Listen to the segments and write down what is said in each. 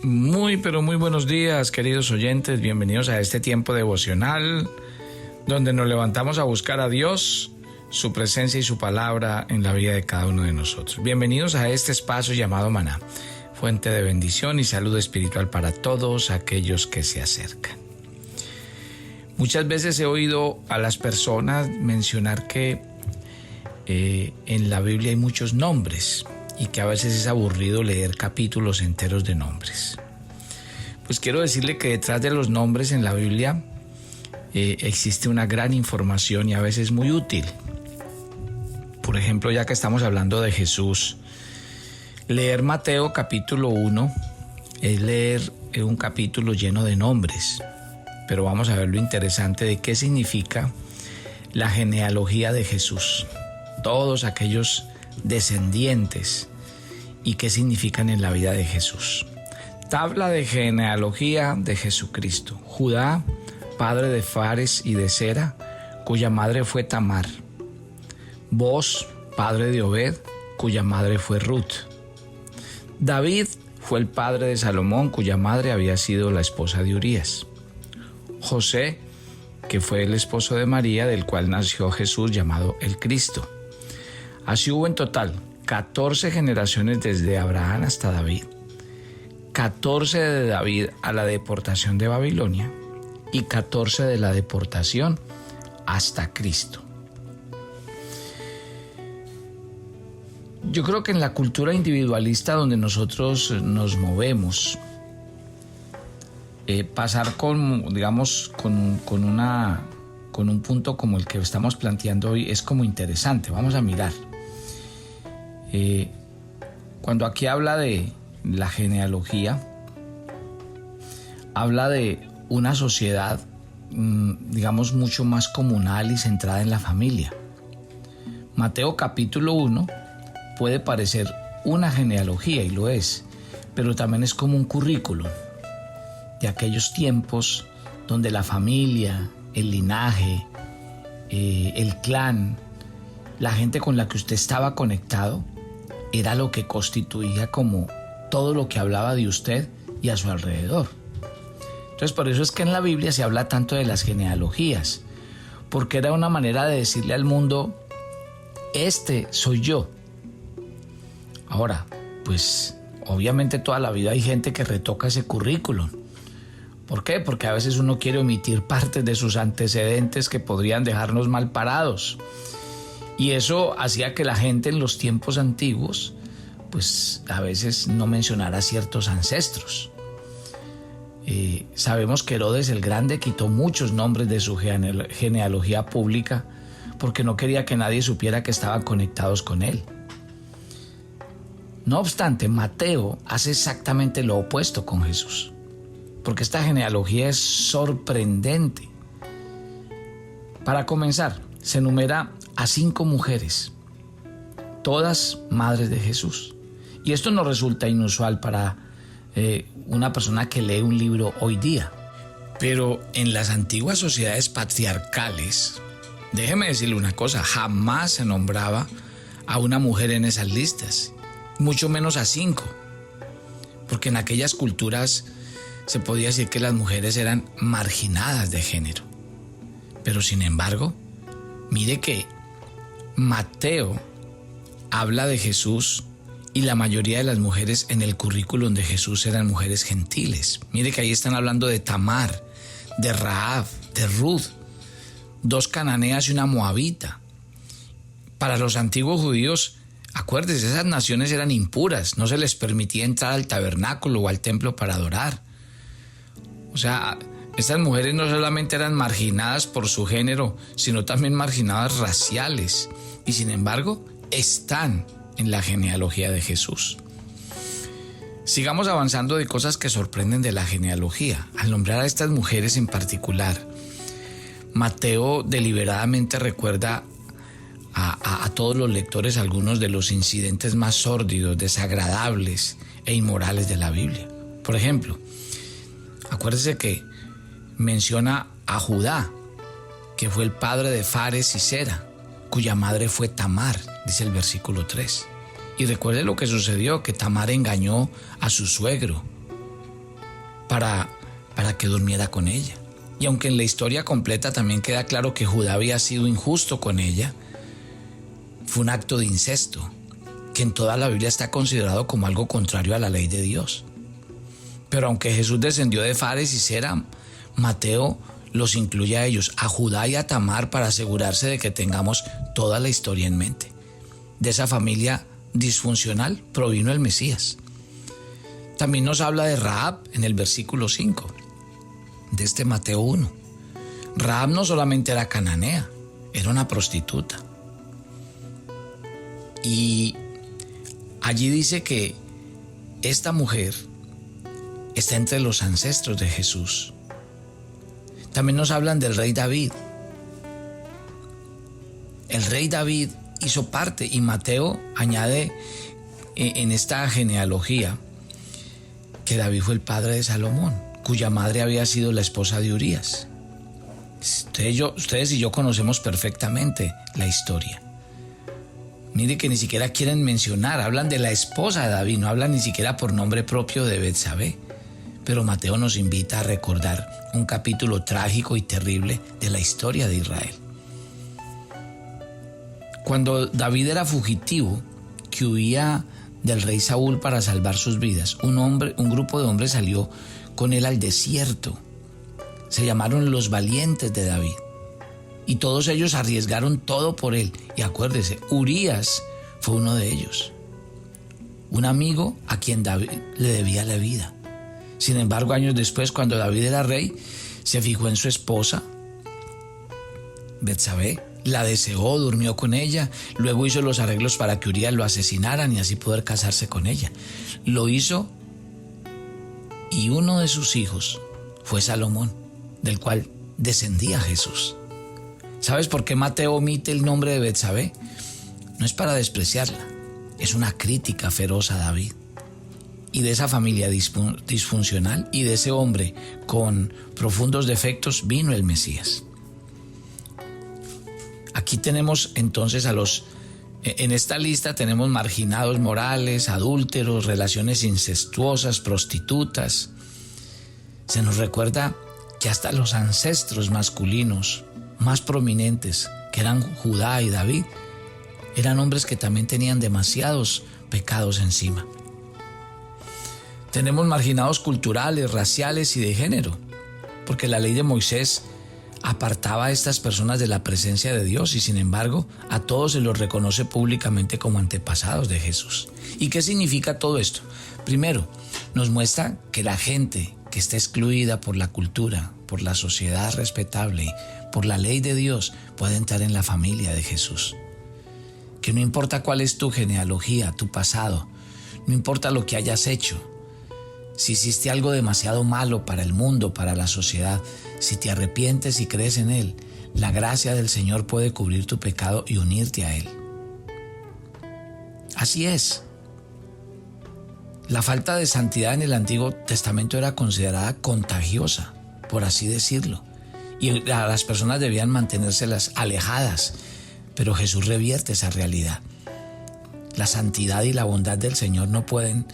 Muy, pero muy buenos días, queridos oyentes. Bienvenidos a este tiempo devocional donde nos levantamos a buscar a Dios, su presencia y su palabra en la vida de cada uno de nosotros. Bienvenidos a este espacio llamado Maná, fuente de bendición y salud espiritual para todos aquellos que se acercan. Muchas veces he oído a las personas mencionar que en la Biblia hay muchos nombres y que a veces es aburrido leer capítulos enteros de nombres. Pues quiero decirle que detrás de los nombres en la Biblia existe una gran información y a veces muy útil. Por ejemplo, ya que estamos hablando de Jesús, leer Mateo capítulo 1 es leer un capítulo lleno de nombres, pero vamos a ver lo interesante de qué significa la genealogía de Jesús, todos aquellos descendientes y qué significan en la vida de Jesús. Tabla de genealogía de Jesucristo. Judá, padre de Fares y de Zera, cuya madre fue Tamar. Booz, padre de Obed, cuya madre fue Ruth. David fue el padre de Salomón, cuya madre había sido la esposa de Urías. José, que fue el esposo de María, del cual nació Jesús llamado el Cristo. Así hubo en total 14 generaciones desde Abraham hasta David, 14 de David a la deportación de Babilonia y 14 de la deportación hasta Cristo. Yo creo que en la cultura individualista donde nosotros nos movemos, pasar con un punto como el que estamos planteando hoy es como interesante. Vamos a mirar. Cuando aquí habla de la genealogía, habla de una sociedad, mucho más comunal y centrada en la familia. Mateo capítulo 1 puede parecer una genealogía, y lo es, pero también es como un currículum de aquellos tiempos donde la familia, el linaje, el clan, la gente con la que usted estaba conectado, era lo que constituía como todo lo que hablaba de usted y a su alrededor. Entonces, por eso es que en la Biblia se habla tanto de las genealogías, porque era una manera de decirle al mundo, este soy yo. Ahora, pues obviamente toda la vida hay gente que retoca ese currículum. ¿Por qué? Porque a veces uno quiere omitir partes de sus antecedentes que podrían dejarnos mal parados. Y eso hacía que la gente en los tiempos antiguos, pues a veces no mencionara ciertos ancestros. Sabemos que Herodes el Grande quitó muchos nombres de su genealogía pública porque no quería que nadie supiera que estaban conectados con él. No obstante, Mateo hace exactamente lo opuesto con Jesús, porque esta genealogía es sorprendente. Para comenzar, se enumera a 5 mujeres, todas madres de Jesús. Y esto no resulta inusual para una persona que lee un libro hoy día. Pero en las antiguas sociedades patriarcales, déjeme decirle una cosa, jamás se nombraba a una mujer en esas listas, mucho menos a 5, porque en aquellas culturas se podía decir que las mujeres eran marginadas de género. Pero sin embargo, mire que Mateo habla de Jesús y la mayoría de las mujeres en el currículum de Jesús eran mujeres gentiles. Mire que ahí están hablando de Tamar, de Rahab, de Ruth, 2 cananeas y una moabita. Para los antiguos judíos, acuérdense, esas naciones eran impuras, no se les permitía entrar al tabernáculo o al templo para adorar. O sea, estas mujeres no solamente eran marginadas por su género, sino también marginadas raciales. Y sin embargo, están en la genealogía de Jesús. Sigamos avanzando de cosas que sorprenden de la genealogía. Al nombrar a estas mujeres en particular, Mateo deliberadamente recuerda a todos los lectores algunos de los incidentes más sórdidos, desagradables e inmorales de la Biblia. Por ejemplo, acuérdese que menciona a Judá, que fue el padre de Fares y Zera, cuya madre fue Tamar, dice el versículo 3. Y recuerde lo que sucedió, que Tamar engañó a su suegro para que durmiera con ella. Y aunque en la historia completa también queda claro que Judá había sido injusto con ella, fue un acto de incesto, que en toda la Biblia está considerado como algo contrario a la ley de Dios. Pero aunque Jesús descendió de Fares y Zera, Mateo los incluye a ellos, a Judá y a Tamar, para asegurarse de que tengamos toda la historia en mente. De esa familia disfuncional provino el Mesías. También nos habla de Rahab en el versículo 5 de este Mateo 1. Rahab no solamente era cananea, era una prostituta. Y allí dice que esta mujer está entre los ancestros de Jesús. También nos hablan del rey David. El rey David hizo parte, y Mateo añade en esta genealogía que David fue el padre de Salomón, cuya madre había sido la esposa de Urías. Ustedes y yo conocemos perfectamente la historia. Mire que ni siquiera quieren mencionar, hablan de la esposa de David, no hablan ni siquiera por nombre propio de Betsabé. Pero Mateo nos invita a recordar un capítulo trágico y terrible de la historia de Israel. Cuando David era fugitivo, que huía del rey Saúl para salvar sus vidas, un grupo de hombres salió con él al desierto. Se llamaron los valientes de David. Y todos ellos arriesgaron todo por él. Y acuérdese, Urías fue uno de ellos. Un amigo a quien David le debía la vida. Sin embargo, años después, cuando David era rey, se fijó en su esposa, Betsabé, la deseó, durmió con ella, luego hizo los arreglos para que Urías lo asesinaran y así poder casarse con ella. Lo hizo, y uno de sus hijos fue Salomón, del cual descendía Jesús. ¿Sabes por qué Mateo omite el nombre de Betsabé? No es para despreciarla, es una crítica feroz a David. Y de esa familia disfuncional y de ese hombre con profundos defectos vino el Mesías. Aquí tenemos entonces en esta lista tenemos marginados morales, adúlteros, relaciones incestuosas, prostitutas. Se nos recuerda que hasta los ancestros masculinos más prominentes, que eran Judá y David, eran hombres que también tenían demasiados pecados encima. Tenemos marginados culturales, raciales y de género, porque la ley de Moisés apartaba a estas personas de la presencia de Dios y sin embargo a todos se los reconoce públicamente como antepasados de Jesús. ¿Y qué significa todo esto? Primero, nos muestra que la gente que está excluida por la cultura, por la sociedad respetable, por la ley de Dios, puede entrar en la familia de Jesús. Que no importa cuál es tu genealogía, tu pasado, no importa lo que hayas hecho, si hiciste algo demasiado malo para el mundo, para la sociedad, si te arrepientes y crees en Él, la gracia del Señor puede cubrir tu pecado y unirte a Él. Así es. La falta de santidad en el Antiguo Testamento era considerada contagiosa, por así decirlo, y a las personas debían mantenérselas alejadas, pero Jesús revierte esa realidad. La santidad y la bondad del Señor no pueden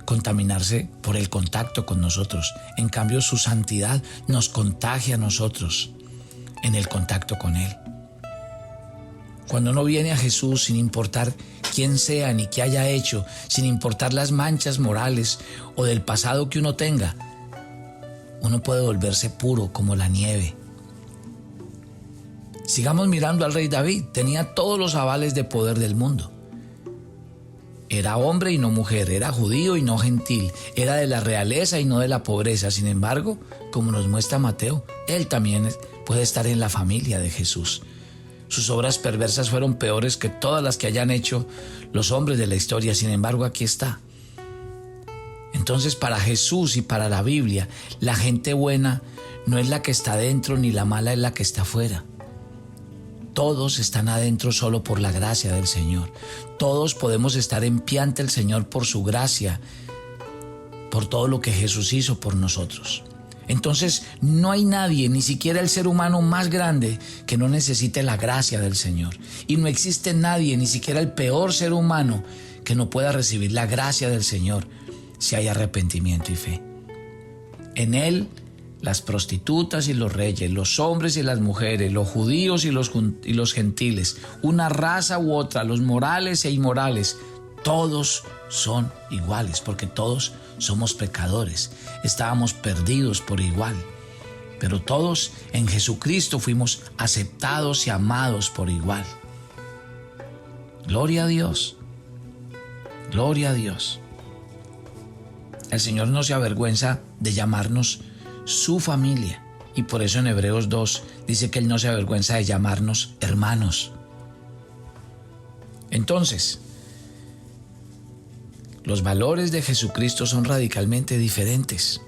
contaminarse por el contacto con nosotros. En cambio, su santidad nos contagia a nosotros en el contacto con Él. Cuando uno viene a Jesús, sin importar quién sea ni qué haya hecho, sin importar las manchas morales o del pasado que uno tenga, uno puede volverse puro como la nieve. Sigamos mirando al rey David. Tenía todos los avales de poder del mundo. Era hombre y no mujer, era judío y no gentil, era de la realeza y no de la pobreza. Sin embargo, como nos muestra Mateo, él también puede estar en la familia de Jesús. Sus obras perversas fueron peores que todas las que hayan hecho los hombres de la historia. Sin embargo, aquí está. Entonces, para Jesús y para la Biblia, la gente buena no es la que está dentro ni la mala es la que está afuera. Todos están adentro solo por la gracia del Señor. Todos podemos estar en pie ante el Señor por su gracia, por todo lo que Jesús hizo por nosotros. Entonces, no hay nadie, ni siquiera el ser humano más grande, que no necesite la gracia del Señor. Y no existe nadie, ni siquiera el peor ser humano, que no pueda recibir la gracia del Señor si hay arrepentimiento y fe. En él, las prostitutas y los reyes, los hombres y las mujeres, los judíos y los gentiles, una raza u otra, los morales e inmorales, todos son iguales, porque todos somos pecadores, estábamos perdidos por igual, pero todos en Jesucristo fuimos aceptados y amados por igual. Gloria a Dios, gloria a Dios. El Señor no se avergüenza de llamarnos su familia, y por eso en Hebreos 2 dice que Él no se avergüenza de llamarnos hermanos. Entonces, los valores de Jesucristo son radicalmente diferentes.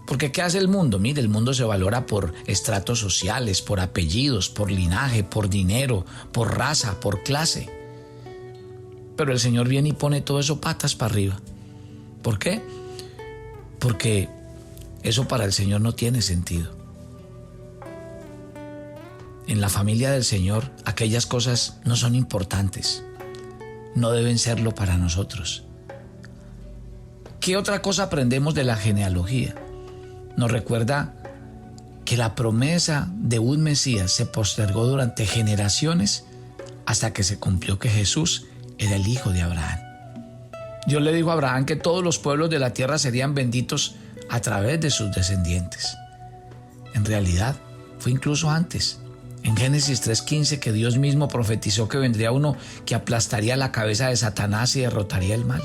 Porque ¿qué hace el mundo? Mire, el mundo se valora por estratos sociales, por apellidos, por linaje, por dinero, por raza, por clase. Pero el Señor viene y pone todo eso patas para arriba. ¿Por qué? Porque eso para el Señor no tiene sentido. En la familia del Señor, aquellas cosas no son importantes. No deben serlo para nosotros. ¿Qué otra cosa aprendemos de la genealogía? Nos recuerda que la promesa de un Mesías se postergó durante generaciones hasta que se cumplió que Jesús era el hijo de Abraham. Dios le dijo a Abraham que todos los pueblos de la tierra serían benditos a través de sus descendientes. En realidad, fue incluso antes. En Génesis 3:15 que Dios mismo profetizó que vendría uno que aplastaría la cabeza de Satanás y derrotaría el mal.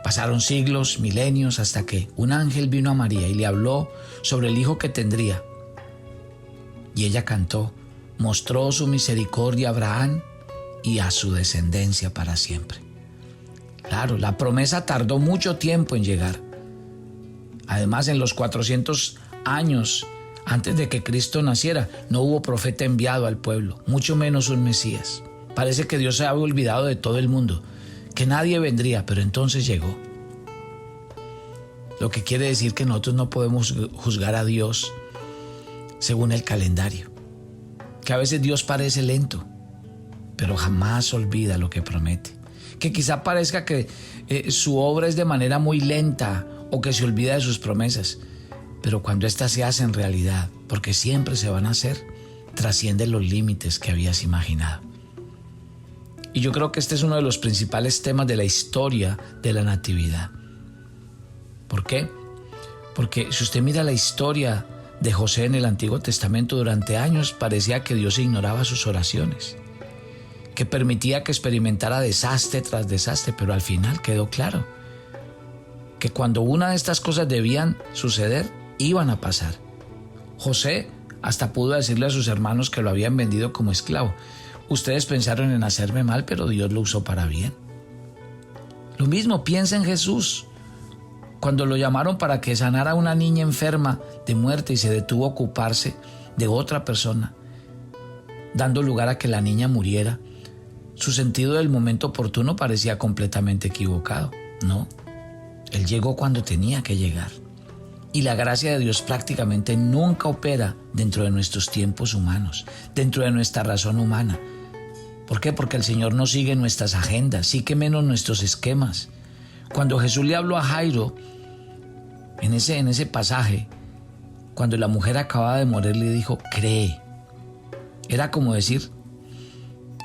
Pasaron siglos, milenios, hasta que un ángel vino a María y le habló sobre el hijo que tendría. Y ella cantó, mostró su misericordia a Abraham y a su descendencia para siempre. Claro, la promesa tardó mucho tiempo en llegar. Además, en los 400 años antes de que Cristo naciera, no hubo profeta enviado al pueblo, mucho menos un Mesías. Parece que Dios se había olvidado de todo el mundo, que nadie vendría, pero entonces llegó. Lo que quiere decir que nosotros no podemos juzgar a Dios según el calendario, que a veces Dios parece lento, pero jamás olvida lo que promete. Que quizá parezca que su obra es de manera muy lenta o que se olvida de sus promesas, pero cuando éstas se hacen realidad, porque siempre se van a hacer, trascienden los límites que habías imaginado. Y yo creo que este es uno de los principales temas de la historia de la Natividad. ¿Por qué? Porque si usted mira la historia de José en el Antiguo Testamento, durante años parecía que Dios ignoraba sus oraciones, que permitía que experimentara desastre tras desastre, pero al final quedó claro que cuando una de estas cosas debían suceder, iban a pasar. José hasta pudo decirle a sus hermanos que lo habían vendido como esclavo. Ustedes pensaron en hacerme mal, pero Dios lo usó para bien. Lo mismo piensa en Jesús. Cuando lo llamaron para que sanara a una niña enferma de muerte y se detuvo a ocuparse de otra persona, dando lugar a que la niña muriera, su sentido del momento oportuno parecía completamente equivocado. No, Él llegó cuando tenía que llegar. Y la gracia de Dios prácticamente nunca opera dentro de nuestros tiempos humanos, dentro de nuestra razón humana. ¿Por qué? Porque el Señor no sigue nuestras agendas, sigue menos nuestros esquemas. Cuando Jesús le habló a Jairo, en ese pasaje, cuando la mujer acababa de morir, le dijo, cree. Era como decir,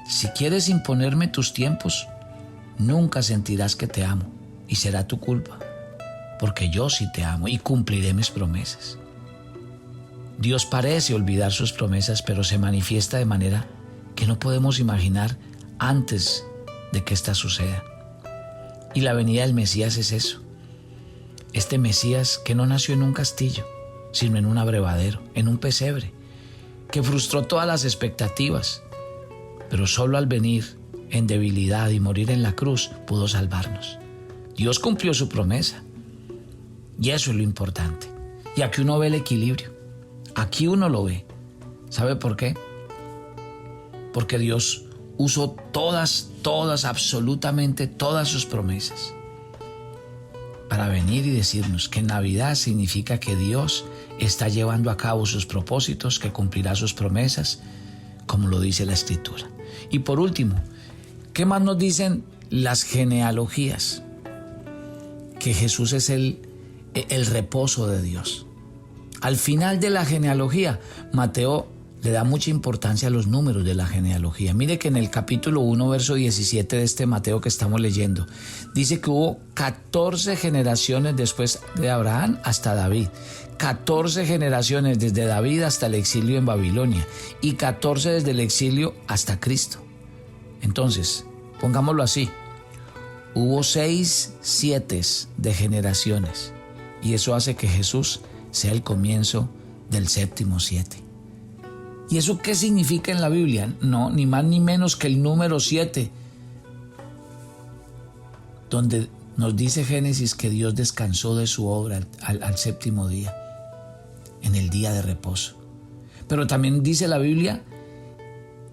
si quieres imponerme tus tiempos, nunca sentirás que te amo y será tu culpa, porque yo sí te amo y cumpliré mis promesas. Dios parece olvidar sus promesas, pero se manifiesta de manera que no podemos imaginar antes de que ésta suceda. Y la venida del Mesías es eso. Este Mesías que no nació en un castillo, sino en un abrevadero, en un pesebre, que frustró todas las expectativas, pero solo al venir en debilidad y morir en la cruz pudo salvarnos. Dios cumplió su promesa. Y eso es lo importante. Y aquí uno ve el equilibrio. Aquí uno lo ve. ¿Sabe por qué? Porque Dios usó todas, absolutamente todas sus promesas para venir y decirnos que Navidad significa que Dios está llevando a cabo sus propósitos, que cumplirá sus promesas, como lo dice la Escritura. Y por último, ¿qué más nos dicen las genealogías? Que Jesús es el el reposo de Dios. Al final de la genealogía, Mateo le da mucha importancia a los números de la genealogía. Mire que en el capítulo 1, verso 17 de este Mateo que estamos leyendo, dice que hubo 14 generaciones después de Abraham hasta David. 14 generaciones desde David hasta el exilio en Babilonia y 14 desde el exilio hasta Cristo. Entonces, pongámoslo así, hubo 6 sietes de generaciones y eso hace que Jesús sea el comienzo del séptimo 7. ¿Y eso qué significa en la Biblia? No, ni más ni menos que el número 7, donde nos dice Génesis que Dios descansó de su obra al séptimo día, en el día de reposo. Pero también dice la Biblia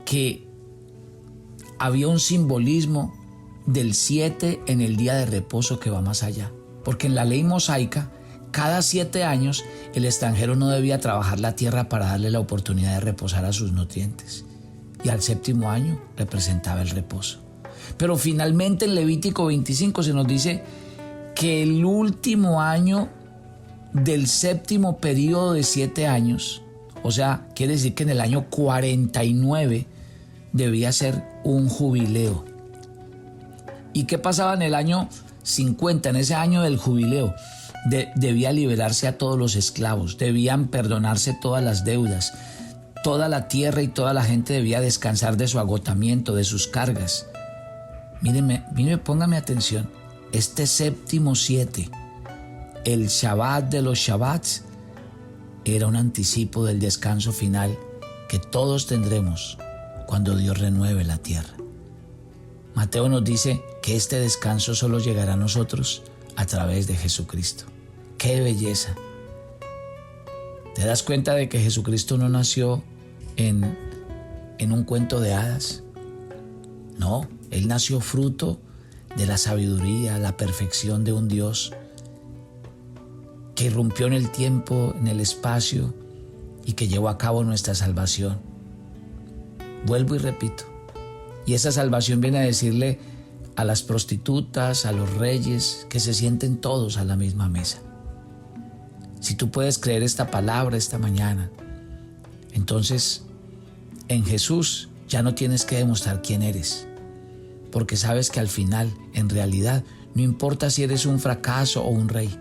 que había un simbolismo del 7 en el día de reposo que va más allá. Porque en la ley mosaica, cada 7 años el extranjero no debía trabajar la tierra para darle la oportunidad de reposar a sus nutrientes. Y al séptimo año representaba el reposo. Pero finalmente en Levítico 25 se nos dice que el último año del séptimo periodo de 7 años, o sea, quiere decir que en el año 49 debía ser un jubileo. ¿Y qué pasaba en el año 50, en ese año del jubileo? Debía liberarse a todos los esclavos, debían perdonarse todas las deudas, toda la tierra y toda la gente debía descansar de su agotamiento, de sus cargas. Míreme, póngame atención, este séptimo 7, el Shabbat de los Shabbats, era un anticipo del descanso final que todos tendremos cuando Dios renueve la tierra. Mateo nos dice que este descanso solo llegará a nosotros a través de Jesucristo. ¡Qué belleza! ¿Te das cuenta de que Jesucristo no nació en un cuento de hadas? No, Él nació fruto de la sabiduría, la perfección de un Dios que irrumpió en el tiempo, en el espacio y que llevó a cabo nuestra salvación. Vuelvo y repito, y esa salvación viene a decirle a las prostitutas, a los reyes, que se sienten todos a la misma mesa. Si tú puedes creer esta palabra esta mañana, entonces en Jesús ya no tienes que demostrar quién eres, porque sabes que al final, en realidad, no importa si eres un fracaso o un rey,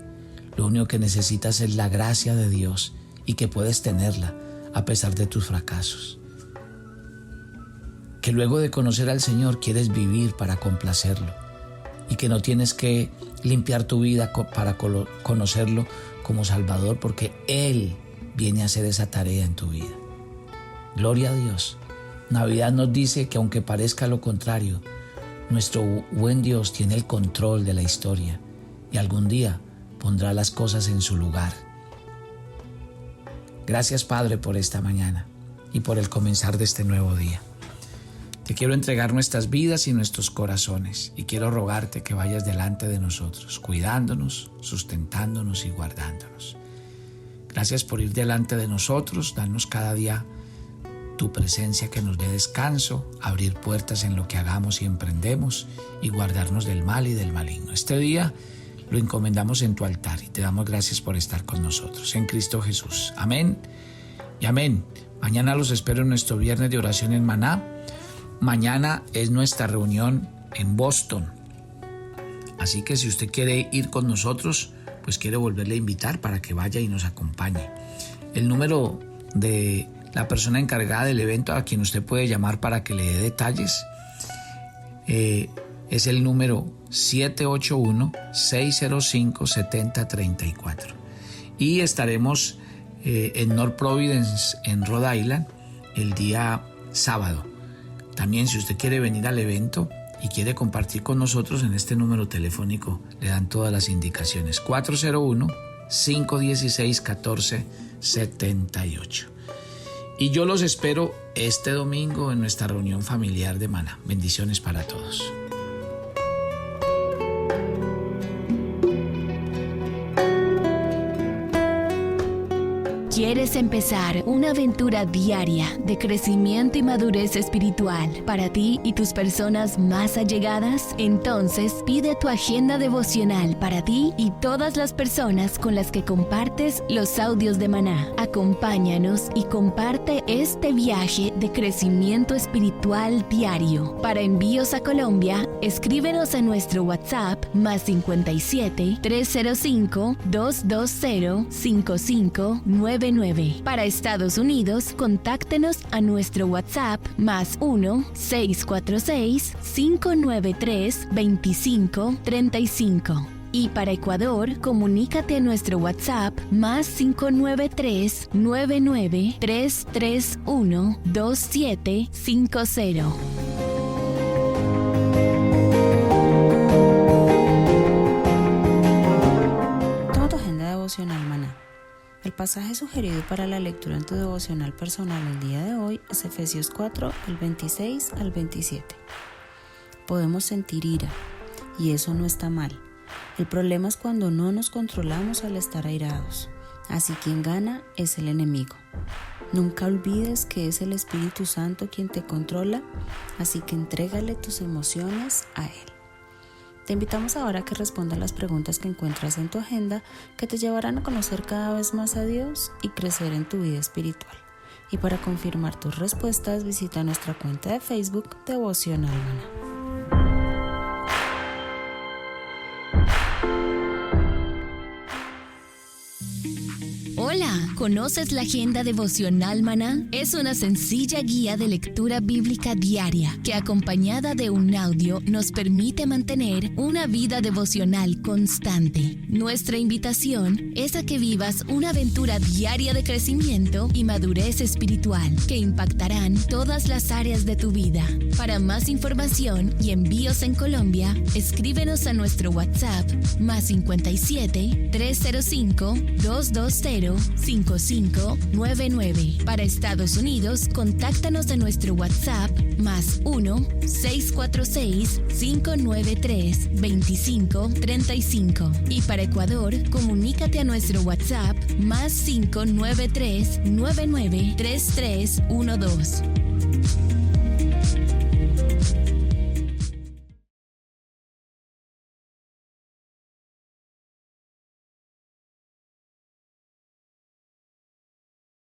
lo único que necesitas es la gracia de Dios y que puedes tenerla a pesar de tus fracasos. Que luego de conocer al Señor quieres vivir para complacerlo y que no tienes que limpiar tu vida para conocerlo como Salvador, porque Él viene a hacer esa tarea en tu vida. Gloria a Dios. Navidad nos dice que aunque parezca lo contrario, nuestro buen Dios tiene el control de la historia y algún día pondrá las cosas en su lugar. Gracias, Padre, por esta mañana y por el comenzar de este nuevo día. Te quiero entregar nuestras vidas y nuestros corazones y quiero rogarte que vayas delante de nosotros, cuidándonos, sustentándonos y guardándonos. Gracias por ir delante de nosotros, danos cada día tu presencia que nos dé descanso, abrir puertas en lo que hagamos y emprendemos y guardarnos del mal y del maligno. Este día lo encomendamos en tu altar y te damos gracias por estar con nosotros. En Cristo Jesús. Amén y amén. Mañana los espero en nuestro viernes de oración en Maná. Mañana es nuestra reunión en Boston. Así que si usted quiere ir con nosotros, pues quiero volverle a invitar para que vaya y nos acompañe. El número de la persona encargada del evento a quien usted puede llamar para que le dé detalles es el número 781-605-7034. Y estaremos en North Providence, en Rhode Island, el día sábado. También si usted quiere venir al evento y quiere compartir con nosotros, en este número telefónico le dan todas las indicaciones. 401-516-1478. Y yo los espero este domingo en nuestra reunión familiar de Maná. Bendiciones para todos. ¿Quieres empezar una aventura diaria de crecimiento y madurez espiritual para ti y tus personas más allegadas? Entonces, pide tu agenda devocional para ti y todas las personas con las que compartes los audios de Maná. Acompáñanos y comparte este viaje de crecimiento espiritual diario. Para envíos a Colombia, escríbenos a nuestro WhatsApp +57 305 220 5599. Para Estados Unidos, contáctenos a nuestro WhatsApp +1 646 593 2535. Y para Ecuador, comunícate a nuestro WhatsApp +593 99 331 2750. Toma tu agenda devocional Maná. El pasaje sugerido para la lectura en tu devocional personal el día de hoy es Efesios 4, del 26 al 27. Podemos sentir ira, y eso no está mal. El problema es cuando no nos controlamos al estar airados. Así quien gana es el enemigo. Nunca olvides que es el Espíritu Santo quien te controla, así que entrégale tus emociones a Él. Te invitamos ahora a que respondas las preguntas que encuentras en tu agenda que te llevarán a conocer cada vez más a Dios y crecer en tu vida espiritual. Y para confirmar tus respuestas, visita nuestra cuenta de Facebook Devocional Maná. Hola, ¿conoces la agenda devocional Maná? Es una sencilla guía de lectura bíblica diaria que, acompañada de un audio, nos permite mantener una vida devocional constante. Nuestra invitación es a que vivas una aventura diaria de crecimiento y madurez espiritual que impactarán todas las áreas de tu vida. Para más información y envíos en Colombia, escríbenos a nuestro WhatsApp +57 305 220 5599. Para Estados Unidos, contáctanos a nuestro WhatsApp +1 646 593 2535. Y para Ecuador, comunícate a nuestro WhatsApp +593 993312.